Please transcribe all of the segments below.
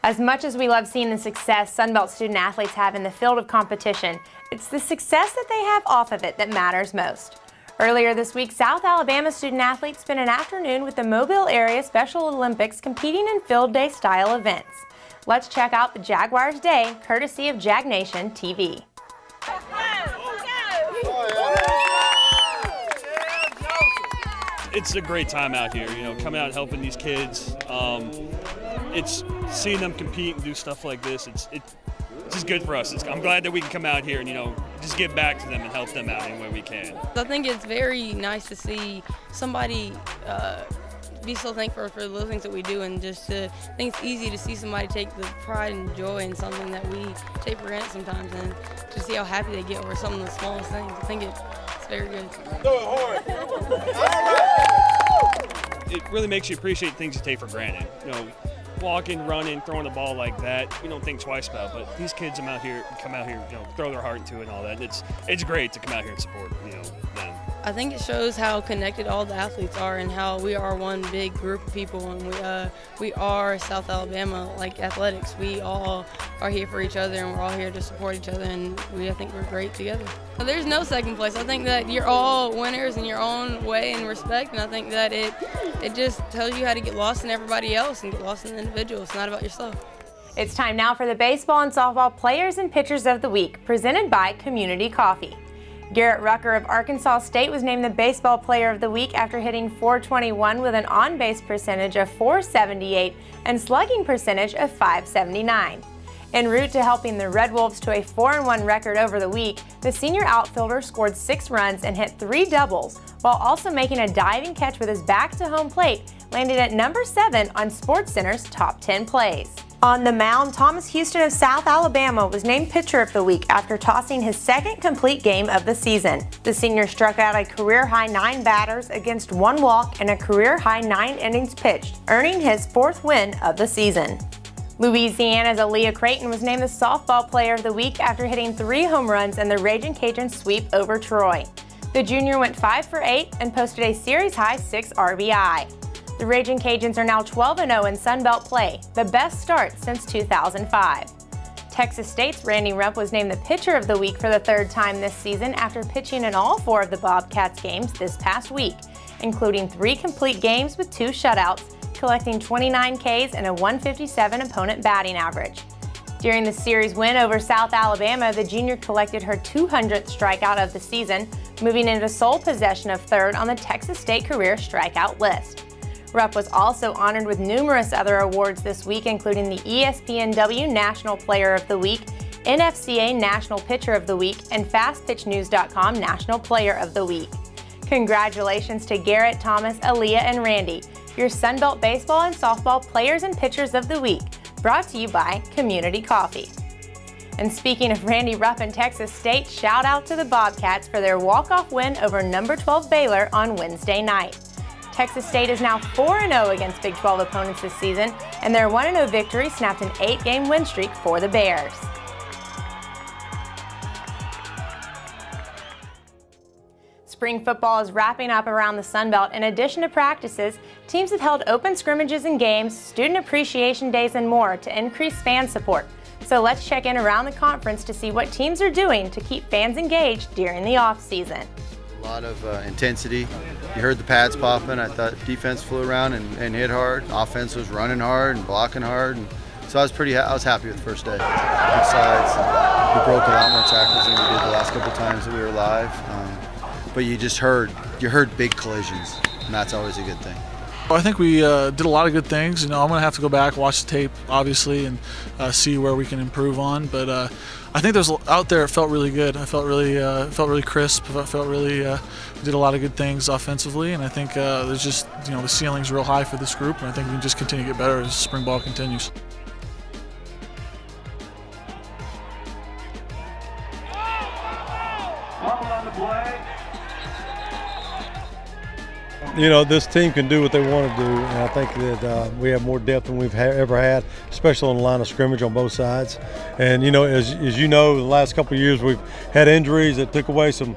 As much as we love seeing the success Sunbelt student athletes have in the field of competition, it's the success that they have off of it that matters most. Earlier this week, South Alabama student athletes spent an afternoon with the Mobile Area Special Olympics competing in field day style events. Let's check out the Jaguars Day, courtesy of Jag Nation TV. It's a great time out here, coming out and helping these kids. It's seeing them compete and do stuff like this. It's just good for us. I'm glad that we can come out here and just give back to them and help them out any way we can. I think it's very nice to see somebody be so thankful for the little things that we do, and just I think it's easy to see somebody take the pride and joy in something that we take for granted sometimes, and to see how happy they get over some of the smallest things. I think it's very good. It really makes you appreciate things you take for granted. Walking, running, throwing the ball like that, we don't think twice about. But these kids come out here, throw their heart into it and all that. It's great to come out here and support, them. I think it shows how connected all the athletes are and how we are one big group of people, and we are South Alabama like athletics. We all are here for each other, and we're all here to support each other, and I think we're great together. There's no second place. I think that you're all winners in your own way and respect, and I think that it just tells you how to get lost in everybody else and get lost in the individual. It's not about yourself. It's time now for the baseball and softball players and pitchers of the week, presented by Community Coffee. Garrett Rucker of Arkansas State was named the Baseball Player of the Week after hitting .421 with an on-base percentage of .478 and slugging percentage of .579. En route to helping the Red Wolves to a 4-1 record over the week, the senior outfielder scored 6 runs and hit 3 doubles, while also making a diving catch with his back to home plate, landing at number 7 on SportsCenter's Top 10 Plays. On the mound, Thomas Houston of South Alabama was named Pitcher of the Week after tossing his second complete game of the season. The senior struck out a career-high 9 batters against 1 walk and a career-high 9 innings pitched, earning his 4th win of the season. Louisiana's Aaliyah Creighton was named the Softball Player of the Week after hitting 3 home runs in the Ragin' Cajun sweep over Troy. The junior went 5 for 8 and posted a series-high 6 RBI. The Ragin' Cajuns are now 12-0 in Sunbelt play, the best start since 2005. Texas State's Randy Rupp was named the Pitcher of the Week for the 3rd time this season after pitching in all 4 of the Bobcats games this past week, including 3 complete games with 2 shutouts, collecting 29 Ks and a .157 opponent batting average. During the series win over South Alabama, the junior collected her 200th strikeout of the season, moving into sole possession of 3rd on the Texas State career strikeout list. Rupp was also honored with numerous other awards this week, including the ESPNW National Player of the Week, NFCA National Pitcher of the Week, and FastPitchNews.com National Player of the Week. Congratulations to Garrett, Thomas, Aaliyah, and Randy, your Sunbelt Baseball and Softball Players and Pitchers of the Week, brought to you by Community Coffee. And speaking of Randy Rupp and Texas State, shout out to the Bobcats for their walk-off win over number 12 Baylor on Wednesday night. Texas State is now 4-0 against Big 12 opponents this season, and their 1-0 victory snapped an 8-game win streak for the Bears. Spring football is wrapping up around the Sun Belt. In addition to practices, teams have held open scrimmages and games, student appreciation days, and more to increase fan support. So let's check in around the conference to see what teams are doing to keep fans engaged during the off-season. A lot of intensity. You heard the pads popping. I thought defense flew around and hit hard. Offense was running hard and blocking hard. And so I was happy with the first day. Both sides. We broke a lot more tackles than we did the last couple times that we were live. But you heard big collisions, and that's always a good thing. I think we did a lot of good things. I'm going to have to go back, watch the tape, obviously, and see where we can improve on. But I think there's out there. It felt really good. I felt really crisp. I felt really we did a lot of good things offensively, and I think there's just the ceiling's real high for this group, and I think we can just continue to get better as spring ball continues. This team can do what they want to do, and I think that we have more depth than we've ever had, especially on the line of scrimmage on both sides. And as you know, the last couple of years we've had injuries that took away some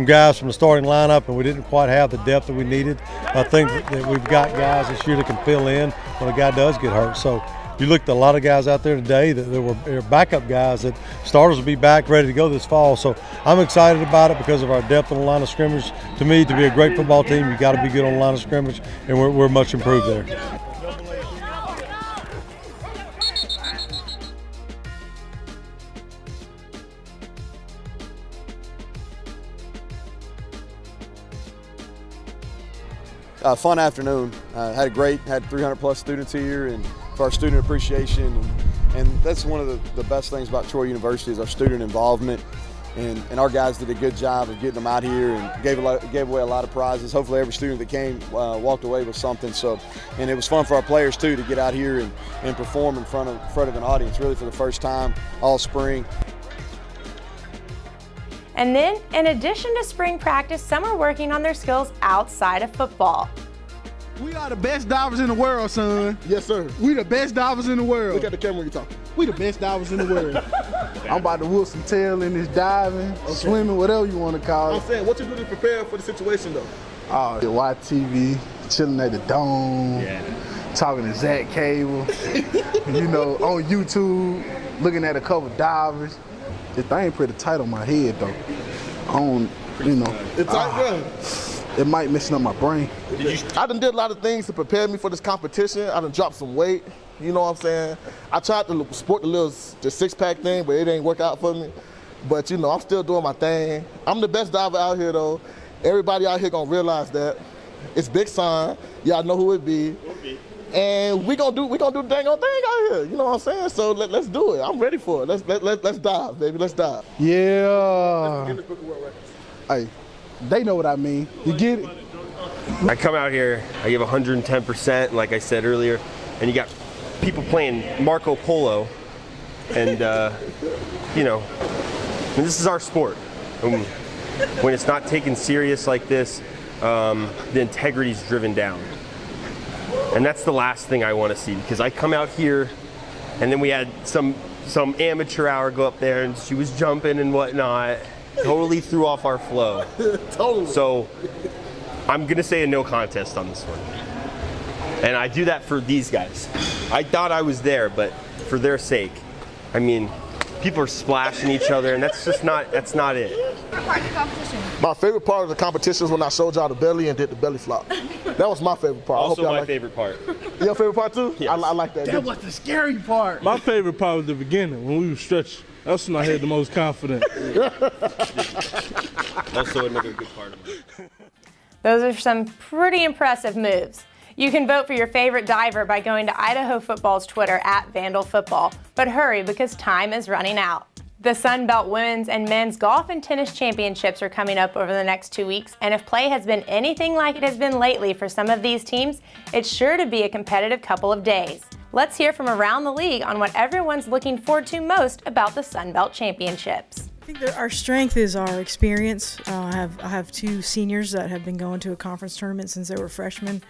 guys from the starting lineup, and we didn't quite have the depth that we needed. I think that we've got guys this year that can fill in when a guy does get hurt. So you looked at a lot of guys out there today that were backup guys that starters will be back ready to go this fall. So I'm excited about it because of our depth on the line of scrimmage. To me, to be a great football team, you got to be good on the line of scrimmage, and we're much improved there. Fun afternoon. Had 300 plus students here, and for our student appreciation, and that's one of the best things about Troy University is our student involvement, and our guys did a good job of getting them out here and gave away a lot of prizes. Hopefully every student that came walked away with something. So, and it was fun for our players too to get out here and perform in front of an audience, really for the first time all spring. And then, in addition to spring practice, some are working on their skills outside of football. We are the best divers in the world, son. Yes, sir. We the best divers in the world. Look at the camera when you're talking. We the best divers in the world. I'm about to whoop some tail in this diving, swimming, whatever you want to call it. I'm saying, what you do to prepare for the situation, though? Watch TV, chilling at the Dome, talking to Zach Cable, you know, on YouTube, looking at a couple divers. The thing pretty tight on my head, though. It's tight, bro. It might mess up my brain. I done did a lot of things to prepare me for this competition. I done dropped some weight. You know what I'm saying? I tried to sport the six-pack thing, but it ain't work out for me. But, you know, I'm still doing my thing. I'm the best diver out here, though. Everybody out here gonna realize that. It's Big Sign. Y'all know who it be. And we gonna do the dang old thing out here. You know what I'm saying? So let's do it. I'm ready for it. Let's dive, baby. Let's dive. Yeah. Hey, they know what I mean. You get it? I come out here, I give 110%, like I said earlier, and you got people playing Marco Polo, and you know, and this is our sport. When it's not taken serious like this, the integrity's driven down. And that's the last thing I want to see, because I come out here and then we had some amateur hour go up there and she was jumping and whatnot, totally threw off our flow. Totally. So I'm going to say a no contest on this one. And I do that for these guys. I thought I was there, but for their sake. I mean, people are splashing each other, and that's not it. Part of the competition. My favorite part of the competition is when I showed y'all the belly and did the belly flop. That was my favorite part. Also my favorite part. Your favorite part too? Yes. I like that. That was the scary part. My favorite part was the beginning, when we were stretching. That's when I had the most confidence. Also another good part of it. Those are some pretty impressive moves. You can vote for your favorite diver by going to Idaho Football's Twitter @VandalFootball. But hurry, because time is running out. The Sun Belt Women's and Men's Golf and Tennis Championships are coming up over the next 2 weeks, and if play has been anything like it has been lately for some of these teams, it's sure to be a competitive couple of days. Let's hear from around the league on what everyone's looking forward to most about the Sun Belt Championships. I think that our strength is our experience. I have two seniors that have been going to a conference tournament since they were freshmen.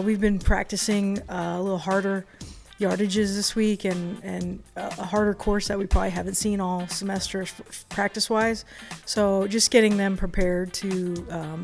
We've been practicing a little harder yardages this week and a harder course that we probably haven't seen all semester practice-wise. So just getting them prepared to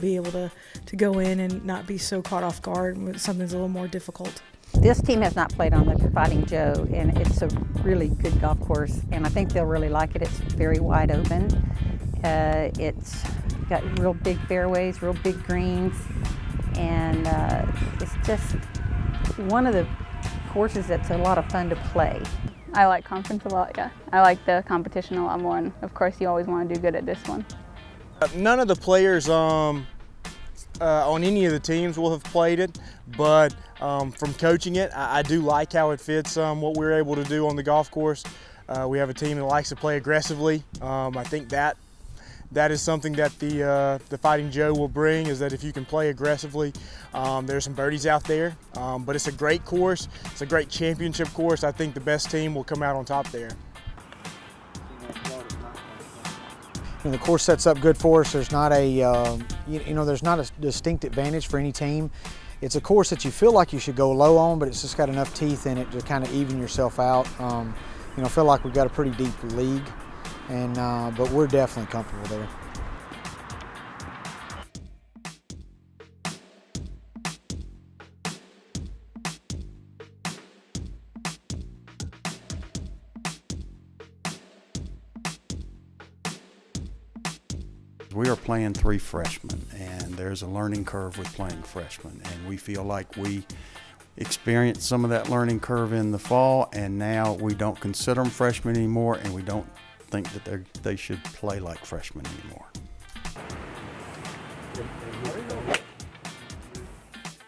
be able to go in and not be so caught off guard with something that's a little more difficult. This team has not played on the Fighting Joe, and it's a really good golf course, and I think they'll really like it. It's very wide open. It's got real big fairways, real big greens, and it's just one of the courses that's a lot of fun to play. I like conference a lot, yeah. I like the competition a lot more, and of course you always want to do good at this one. None of the players on any of the teams will have played it, but from coaching it, I do like how it fits what we're able to do on the golf course. We have a team that likes to play aggressively. I think that is something that the Fighting Joe will bring, is that if you can play aggressively, there's some birdies out there. But it's a great course. It's a great championship course. I think the best team will come out on top there. And the course sets up good for us. There's not a there's not a distinct advantage for any team. It's a course that you feel like you should go low on, but it's just got enough teeth in it to kind of even yourself out. I feel like we've got a pretty deep league, and but we're definitely comfortable there. We are playing 3 freshmen, and there's a learning curve with playing freshmen, and we feel like we experienced some of that learning curve in the fall, and now we don't consider them freshmen anymore, and we don't think that they should play like freshmen anymore.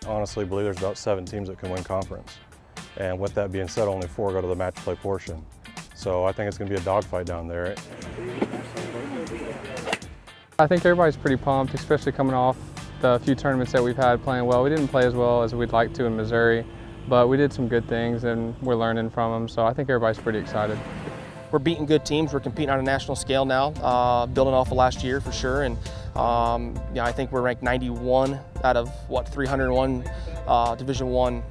Honestly, believe there's about 7 teams that can win conference. And with that being said, only 4 go to the match play portion. So I think it's going to be a dogfight down there. I think everybody's pretty pumped, especially coming off the few tournaments that we've had playing well. We didn't play as well as we'd like to in Missouri, but we did some good things and we're learning from them. So I think everybody's pretty excited. We're beating good teams. We're competing on a national scale now, building off of last year for sure. And yeah, I think we're ranked 91 out of 301 Division I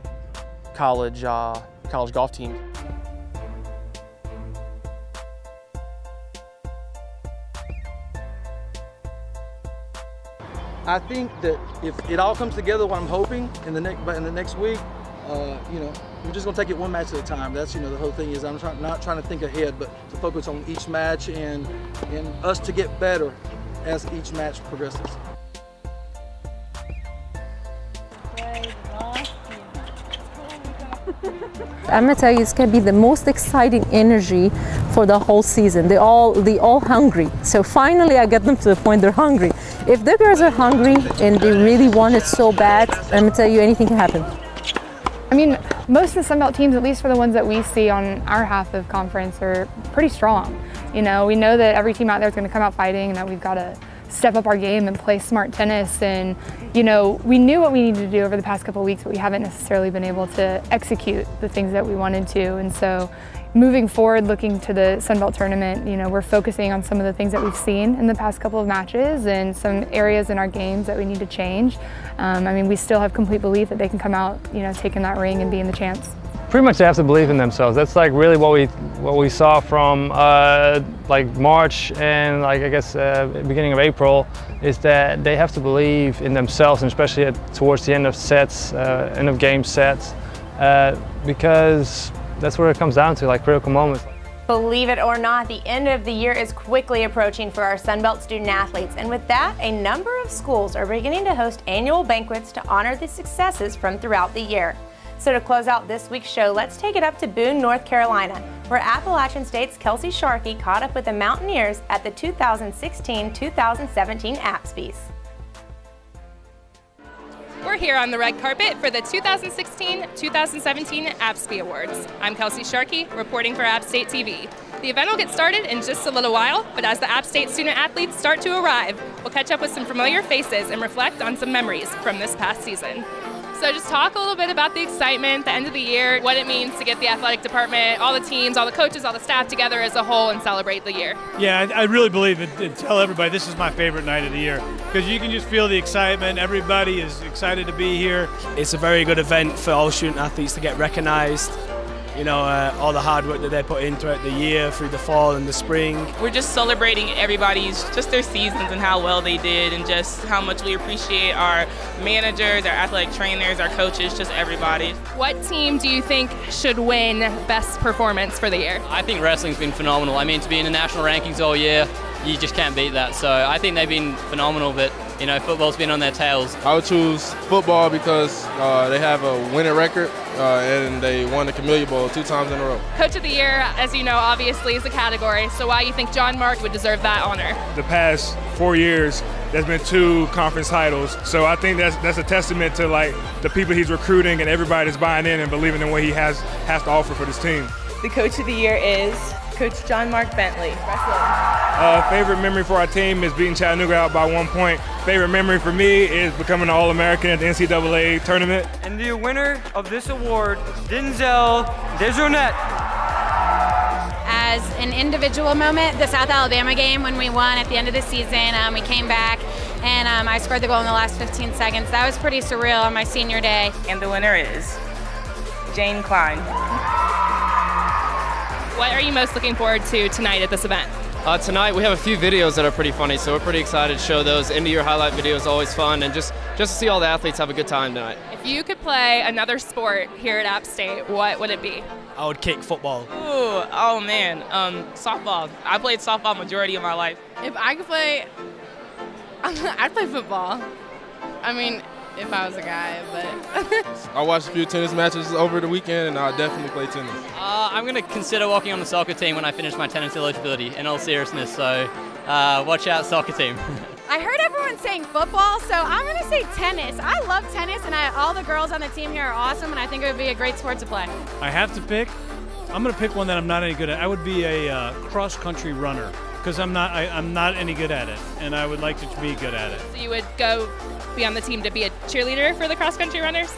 college golf teams. I think that if it all comes together, what I'm hoping in the next week, you know, we're just gonna take it one match at a time. That's, you know, the whole thing is I'm not trying to think ahead, but to focus on each match and us to get better as each match progresses. I'm gonna tell you, it's gonna be the most exciting energy for the whole season. They all hungry. So finally, I get them to the point they're hungry. If the girls are hungry and they really want it so bad, I'm gonna tell you, anything can happen. I mean, most of the Sun Belt teams, at least for the ones that we see on our half of conference, are pretty strong. You know, we know that every team out there is going to come out fighting, and that we've got to step up our game and play smart tennis. And, you know, we knew what we needed to do over the past couple of weeks, but we haven't necessarily been able to execute the things that we wanted to. And so moving forward, looking to the Sun Belt tournament, you know, we're focusing on some of the things that we've seen in the past couple of matches and some areas in our games that we need to change. I mean, we still have complete belief that they can come out, you know, taking that ring and being the champs. Pretty much they have to believe in themselves. That's like really what we saw from like March and like I guess beginning of April, is that they have to believe in themselves, and especially towards the end of sets, end of game sets, because that's where it comes down to, like critical moments. Believe it or not, the end of the year is quickly approaching for our Sunbelt student athletes, and with that, a number of schools are beginning to host annual banquets to honor the successes from throughout the year. So to close out this week's show, let's take it up to Boone, North Carolina, where Appalachian State's Kelsey Sharkey caught up with the Mountaineers at the 2016-2017 APSPES. We're here on the red carpet for the 2016-2017 APSPE Awards. I'm Kelsey Sharkey, reporting for App State TV. The event will get started in just a little while, but as the App State student athletes start to arrive, we'll catch up with some familiar faces and reflect on some memories from this past season. So just talk a little bit about the excitement, the end of the year, what it means to get the athletic department, all the teams, all the coaches, all the staff together as a whole and celebrate the year. Yeah, I really believe it. Tell everybody this is my favorite night of the year because you can just feel the excitement. Everybody is excited to be here. It's a very good event for all student athletes to get recognized. You know, all the hard work that they put into it the year, through the fall and the spring. We're just celebrating everybody's, just their seasons and how well they did, and just how much we appreciate our managers, our athletic trainers, our coaches, just everybody. What team do you think should win best performance for the year? I think wrestling's been phenomenal. I mean, to be in the national rankings all year, you just can't beat that. So I think they've been phenomenal, but you know, football's been on their tails. I would choose football because they have a winning record and they won the Camellia Bowl 2 times in a row. Coach of the Year, as you know, obviously is a category, so why you think John Mark would deserve that honor? The past 4 years, there's been 2 conference titles, so I think that's a testament to like the people he's recruiting and everybody that's buying in and believing in what he has to offer for this team. The Coach of the Year is Coach John Mark Bentley, wrestling. Favorite memory for our team is beating Chattanooga out by 1 point. Favorite memory for me is becoming an All-American at the NCAA tournament. And the winner of this award, Denzel Dejournette. As an individual moment, the South Alabama game when we won at the end of the season, we came back and I scored the goal in the last 15 seconds. That was pretty surreal on my senior day. And the winner is Jane Klein. What are you most looking forward to tonight at this event? Tonight we have a few videos that are pretty funny, so we're pretty excited to show those. End of year highlight video is always fun, and just to see all the athletes have a good time tonight. If you could play another sport here at App State, what would it be? I would kick football. Ooh, oh man, softball. I played softball majority of my life. If I could play I'd play football. I mean, if I was a guy, but. I watched a few tennis matches over the weekend, and I'll definitely play tennis. I'm going to consider walking on the soccer team when I finish my tennis eligibility, in all seriousness, so watch out, soccer team. I heard everyone saying football, so I'm going to say tennis. I love tennis, and all the girls on the team here are awesome, and I think it would be a great sport to play. I have to pick. I'm going to pick one that I'm not any good at. I would be a cross-country runner because I'm not any good at it, and I would like to be good at it. So you would go be on the team to be a cheerleader for the cross-country runners?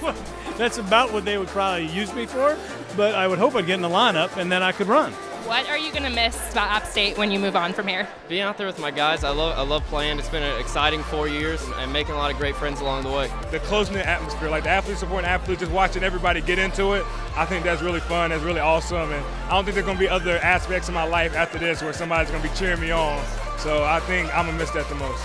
That's about what they would probably use me for, but I would hope I'd get in the lineup, and then I could run. What are you going to miss about App State when you move on from here? Being out there with my guys, I love playing. It's been an exciting 4 years and making a lot of great friends along the way. The close-knit atmosphere, like the athletes supporting athletes, just watching everybody get into it, I think that's really fun, that's really awesome, and I don't think there's going to be other aspects of my life after this where somebody's going to be cheering me on, so I think I'm going to miss that the most.